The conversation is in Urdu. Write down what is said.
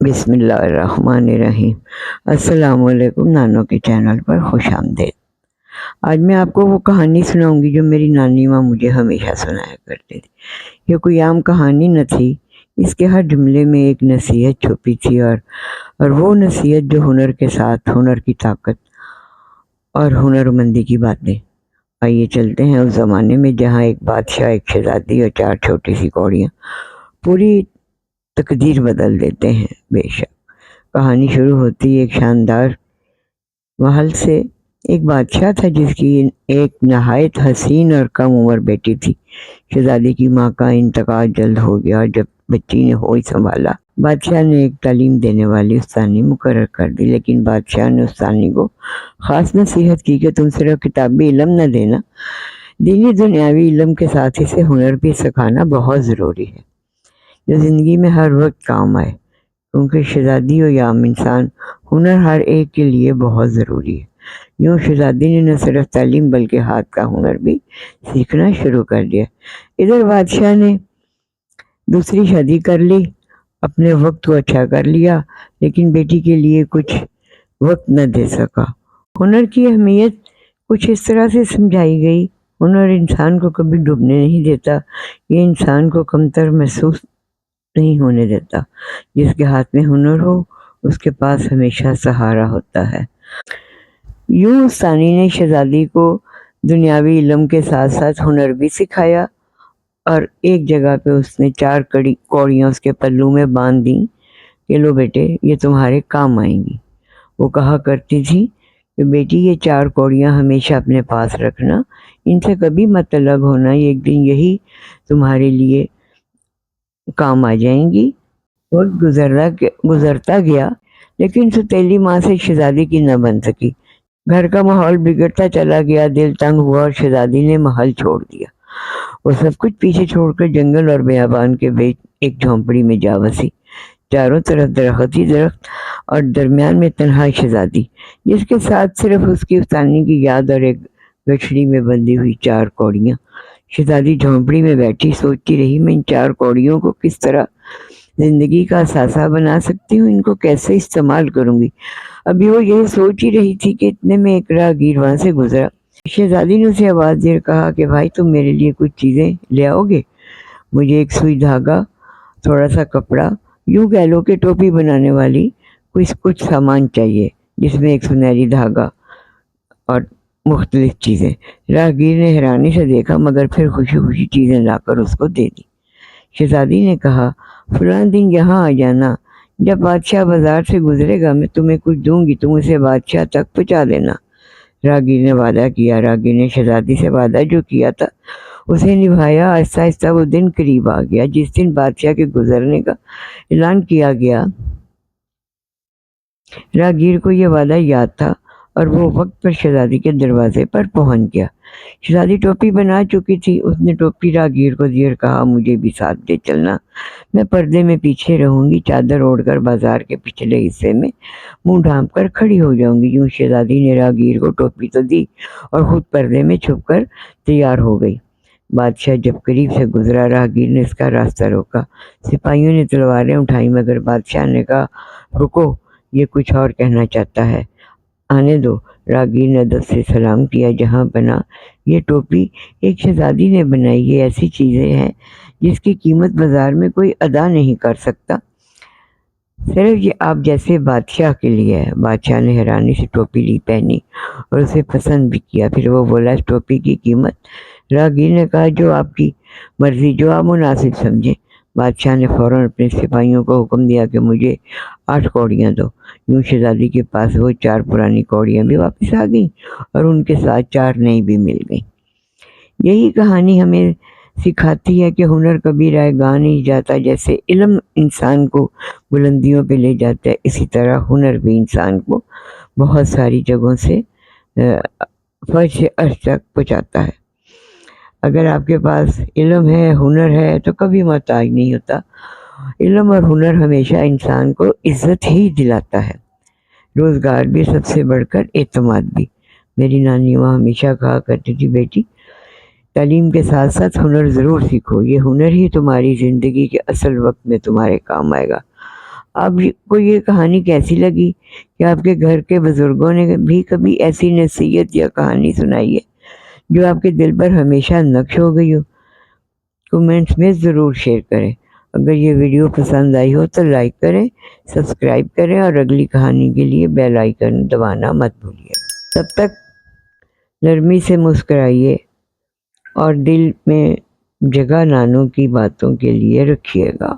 بسم اللہ الرحمن الرحیم۔ السلام علیکم، نانوں کے چینل پر خوش آمدید۔ آج میں آپ کو وہ کہانی سناؤں گی جو میری نانی ماں مجھے ہمیشہ سنایا کرتی تھی۔ یہ کوئی عام کہانی نہ تھی، اس کے ہر جملے میں ایک نصیحت چھپی تھی، اور وہ نصیحت جو ہنر کے ساتھ ہنر کی طاقت اور ہنرمندی کی باتیں۔ آئیے چلتے ہیں اس زمانے میں جہاں ایک بادشاہ، ایک شہزادی اور 4 چھوٹی سی کوڑیاں پوری تقدیر بدل دیتے ہیں۔ بے شک کہانی شروع ہوتی ایک شاندار محل سے۔ ایک بادشاہ تھا جس کی ایک نہایت حسین اور کم عمر بیٹی تھی۔ شہزادی کی ماں کا انتقال جلد ہو گیا، اور جب بچی نے ہوش سنبھالا، بادشاہ نے ایک تعلیم دینے والی استانی مقرر کر دی۔ لیکن بادشاہ نے استانی کو خاص نصیحت کی کہ تم صرف کتابی علم نہ دینا، دینی دنیاوی علم کے ساتھ اسے ہنر بھی سکھانا بہت ضروری ہے، جو زندگی میں ہر وقت کام آئے، کیونکہ شہزادی ہو یا عام انسان، ہنر ہر ایک کے لیے بہت ضروری ہے۔ یوں شہزادی نے نہ صرف تعلیم بلکہ ہاتھ کا ہنر بھی سیکھنا شروع کر دیا۔ ادھر بادشاہ نے دوسری شادی کر لی، اپنے وقت کو اچھا کر لیا، لیکن بیٹی کے لیے کچھ وقت نہ دے سکا۔ ہنر کی اہمیت کچھ اس طرح سے سمجھائی گئی: ہنر انسان کو کبھی ڈوبنے نہیں دیتا، یہ انسان کو کمتر محسوس نہیں ہونے دیتا۔ جس کے ہاتھ میں ہنر ہو، اس کے پاس ہمیشہ سہارا ہوتا ہے۔ یوں استانی نے شہزادی کو دنیاوی علم کے ساتھ ساتھ ہنر بھی سکھایا، اور ایک جگہ پہ اس نے 4 کوڑیاں اس کے پلو میں باندھ دیں کہ لو بیٹے، یہ تمہارے کام آئیں گی۔ وہ کہا کرتی تھی کہ بیٹی، یہ 4 کوڑیاں ہمیشہ اپنے پاس رکھنا، ان سے کبھی مت الگ ہونا، ایک دن یہی تمہارے لیے کام آ جائیں گی۔ وقت گزرتا گیا، لیکن ستیلی ماں سے شہزادی کی نہ بن سکی۔ گھر کا ماحول بگڑتا چلا گیا، دل تنگ ہوا اور شہزادی نے محل چھوڑ دیا۔ وہ سب کچھ پیچھے چھوڑ کر جنگل اور بیابان کے بیچ ایک جھونپڑی میں جا بسی۔ چاروں طرف درخت ہی درخت، اور درمیان میں تنہا شہزادی، جس کے ساتھ صرف اس کی استانی کی یاد اور ایک گٹھڑی میں بندھی ہوئی 4 کوڑیاں۔ شہزادی جھونپڑی میں بیٹھی سوچتی رہی، میں ان 4 کوڑیوں کو کس طرح زندگی کا اثاثہ بنا سکتی ہوں، ان کو کیسے استعمال کروں گی۔ ابھی وہ یہی سوچ ہی رہی تھی کہ اتنے میں ایک راہگیر وہاں سے گزرا۔ شہزادی نے اسے آواز دے کہا کہ بھائی، تم میرے لیے کچھ چیزیں لے آؤ گے؟ مجھے ایک سوئی دھاگا، تھوڑا سا کپڑا، یوں کہہ لو کہ ٹوپی بنانے والی کچھ سامان چاہیے، جس میں ایک سنہری دھاگا اور مختلف چیزیں۔ راہگیر نے حیرانی سے دیکھا، مگر پھر خوشی خوشی چیزیں لا کر اس کو دے دی۔ شہزادی نے کہا، فلاں دن یہاں آ جانا، جب بادشاہ بازار سے گزرے گا میں تمہیں کچھ دوں گی، تم اسے بادشاہ تک پہنچا دینا۔ راہگیر نے وعدہ کیا۔ راہگیر نے شہزادی سے وعدہ جو کیا تھا اسے نبھایا۔ آہستہ آہستہ وہ دن قریب آ گیا جس دن بادشاہ کے گزرنے کا اعلان کیا گیا۔ راہگیر کو یہ وعدہ یاد تھا، اور وہ وقت پر شہزادی کے دروازے پر پہنچ گیا۔ شہزادی ٹوپی بنا چکی تھی، اس نے ٹوپی راہگیر کو دی اور کہا، مجھے بھی ساتھ لے چلنا، میں پردے میں پیچھے رہوں گی، چادر اوڑھ کر بازار کے پچھلے حصے میں منہ ڈھانپ کر کھڑی ہو جاؤں گی۔ یوں شہزادی نے راہگیر کو ٹوپی تو دی اور خود پردے میں چھپ کر تیار ہو گئی۔ بادشاہ جب قریب سے گزرا، راہگیر نے اس کا راستہ روکا۔ سپاہیوں نے تلواریں اٹھائیں، مگر بادشاہ نے کہا، رکو، یہ کچھ اور کہنا چاہتا ہے، آنے دو۔ راہگیر نے ادب سے سلام کیا، جہاں بنا، یہ ٹوپی ایک شہزادی نے بنائی، یہ ایسی چیزیں ہیں جس کی قیمت بازار میں کوئی ادا نہیں کر سکتا، صرف یہ آپ جیسے بادشاہ کے لیے ہے۔ بادشاہ نے حیرانی سے ٹوپی لی، پہنی اور اسے پسند بھی کیا۔ پھر وہ بولا، اس ٹوپی کی قیمت؟ راہگیر نے کہا، جو آپ کی مرضی، جو آپ مناسب سمجھیں۔ بادشاہ نے فوراً اپنے سپاہیوں کو حکم دیا کہ مجھے 8 کوڑیاں دو۔ یوں شہزادی کے پاس وہ 4 پرانی کوڑیاں بھی واپس آ گئیں، اور ان کے ساتھ 4 نئی بھی مل گئیں۔ یہی کہانی ہمیں سکھاتی ہے کہ ہنر کبھی رائے گاہ نہیں جاتا۔ جیسے علم انسان کو بلندیوں پہ لے جاتا ہے، اسی طرح ہنر بھی انسان کو بہت ساری جگہوں سے فرش سے عرش تک پہنچاتا ہے۔ اگر آپ کے پاس علم ہے، ہنر ہے، تو کبھی محتاج نہیں ہوتا۔ علم اور ہنر ہمیشہ انسان کو عزت ہی دلاتا ہے، روزگار بھی، سب سے بڑھ کر اعتماد بھی۔ میری نانی ماں ہمیشہ کہا کرتی تھی، بیٹی، تعلیم کے ساتھ ساتھ ہنر ضرور سیکھو، یہ ہنر ہی تمہاری زندگی کے اصل وقت میں تمہارے کام آئے گا۔ آپ کو یہ کہانی کیسی لگی؟ کہ آپ کے گھر کے بزرگوں نے بھی کبھی ایسی نصیحت یا کہانی سنائی ہے جو آپ کے دل پر ہمیشہ نقش ہو گئی ہو؟ کومنٹس میں ضرور شیئر کریں۔ اگر یہ ویڈیو پسند آئی ہو تو لائک کریں، سبسکرائب کریں اور اگلی کہانی کے لیے بیل آئیکن دبانا مت بھولیے۔ تب تک نرمی سے مسکرائیے اور دل میں جگہ نانوں کی باتوں کے لیے رکھیے گا۔